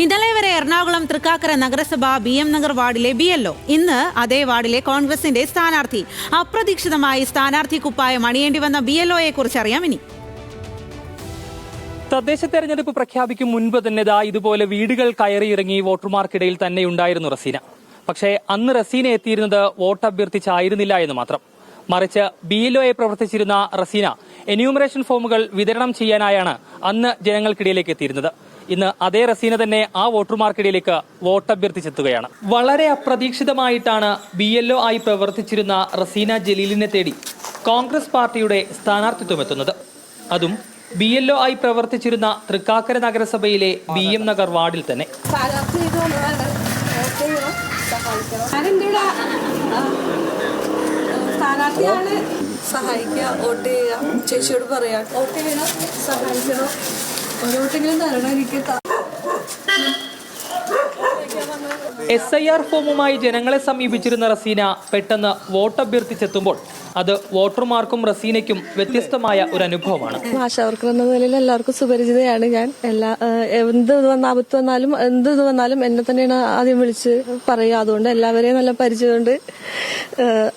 ഇന്നലെ വരെ എറണാകുളം തൃക്കാക്കര നഗരസഭ BM നഗർ വാർഡിലെ BLO ഇന്ന് അതേ വാർഡിലെ കോൺഗ്രസിന്റെ സ്ഥാനാർത്ഥി. അപ്രതീക്ഷിതമായി സ്ഥാനാർത്ഥി കുപ്പായം അണിയേണ്ടി വന്ന BLOയെ കുറിച്ച് അറിയാം ഇനി. തദ്ദേശ തെരഞ്ഞെടുപ്പ് പ്രഖ്യാപിക്കും മുൻപ് തന്നെ ഇതുപോലെ വീടുകൾ കയറിയിറങ്ങി വോട്ടർമാർക്കിടയിൽ തന്നെ ഉണ്ടായിരുന്നു റസീന. പക്ഷേ അന്ന് റസീന എത്തിയിരുന്നത് വോട്ട് അഭ്യർത്ഥിച്ചായിരുന്നില്ല എന്ന് മാത്രം. മറിച്ച് BLOയെ പ്രവർത്തിച്ചിരുന്ന റസീന എന്യൂമറേഷൻ ഫോമുകൾ വിതരണം ചെയ്യാനായാണ് അന്ന് ജനങ്ങൾക്കിടയിലേക്ക് എത്തിയിരുന്നത്. ഇന്ന് അതേ റസീന തന്നെ ആ വോട്ടർമാർക്കിടയിലേക്ക് വോട്ട് അഭ്യർത്ഥിച്ചെത്തുകയാണ്. വളരെ അപ്രതീക്ഷിതമായിട്ടാണ് BLO ആയി പ്രവർത്തിച്ചിരുന്ന റസീന ജലീലിനെ തേടി കോൺഗ്രസ് പാർട്ടിയുടെ സ്ഥാനാർത്ഥിത്വം എത്തുന്നത്. അതും BLO ആയി പ്രവർത്തിച്ചിരുന്ന തൃക്കാക്കര നഗരസഭയിലെ BM നഗർ വാർഡിൽ തന്നെ. സ്ഥാനാർത്ഥിയാണ്, സഹായിക്കുക, വോട്ട് ചെയ്യുക, ചേച്ചിയോട് പറയാം വോട്ട് ചെയ്യണം, സഹായിക്കണം, ഓരോട്ടെങ്കിലും തരണം എനിക്ക്. SIR ഫോമുമായി ജനങ്ങളെ സമീപിച്ചിരുന്ന റസീന പെട്ടെന്ന് വോട്ട് അഭ്യർത്ഥിച്ചെത്തുമ്പോൾ അത് വോട്ടർമാർക്കും റസീനയ്ക്കും വ്യത്യസ്തമായ ഒരു അനുഭവമാണ്. ആശാവർക്കർ എന്ന നിലയിൽ എല്ലാവർക്കും സുപരിചിതയാണ് ഞാൻ. എന്ത് ആപത്ത് വന്നാലും എന്ത് ഇത് വന്നാലും എന്നെ തന്നെയാണ് ആദ്യം വിളിച്ച് പറയുക. അതുകൊണ്ട് എല്ലാവരെയും നല്ല പരിചയമുണ്ട്.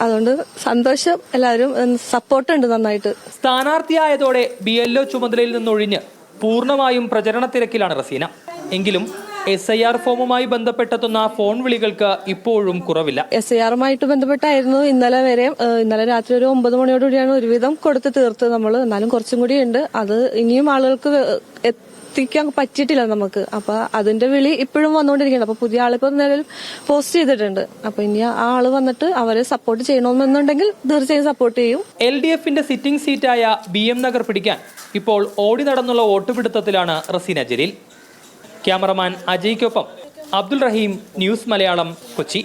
അതുകൊണ്ട് സന്തോഷം, എല്ലാവരും സപ്പോർട്ടുണ്ട് നന്നായിട്ട്. സ്ഥാനാർത്ഥിയായതോടെ BLO ചുമതലയിൽ നിന്നൊഴിഞ്ഞ് പൂർണ്ണമായും പ്രചരണ തിരക്കിലാണ് റസീന. എങ്കിലും SIR ഫോമുമായി ബന്ധപ്പെട്ടെത്തുന്ന ഫോൺ വിളികൾക്ക് ഇപ്പോഴും കുറവില്ല. SIRമായിട്ട് ബന്ധപ്പെട്ടായിരുന്നു ഇന്നലെ വരെ. ഇന്നലെ രാത്രി ഒരു 9 മണിയോടുകൂടിയാണ് ഒരുവിധം കൊടുത്ത് തീർത്ത് നമ്മൾ. എന്നാലും കുറച്ചും കൂടി ഉണ്ട്. അത് ഇനിയും ആളുകൾക്ക് എത്തിക്കാൻ പറ്റിയിട്ടില്ല നമുക്ക്. അപ്പൊ അതിന്റെ വിളി ഇപ്പോഴും വന്നുകൊണ്ടിരിക്കുകയാണ്. അപ്പൊ പുതിയ ആളിപ്പോ നിലവിൽ പോസ്റ്റ് ചെയ്തിട്ടുണ്ട്. അപ്പൊ ഇനി ആ ആള് വന്നിട്ട് അവരെ സപ്പോർട്ട് ചെയ്യണമെന്നുണ്ടെങ്കിൽ തീർച്ചയായും സപ്പോർട്ട് ചെയ്യും. LDFന്റെ സിറ്റിംഗ് സീറ്റായ BM നഗർ പിടിക്കാൻ ഇപ്പോൾ ഓടി നടന്നുള്ള വോട്ടുപിടുത്തത്തിലാണ് റസീന ജലീൽ. ക്യാമറമാൻ അജയ്ക്കൊപ്പം അബ്ദുൾ റഹീം, ന്യൂസ് മലയാളം, കൊച്ചി.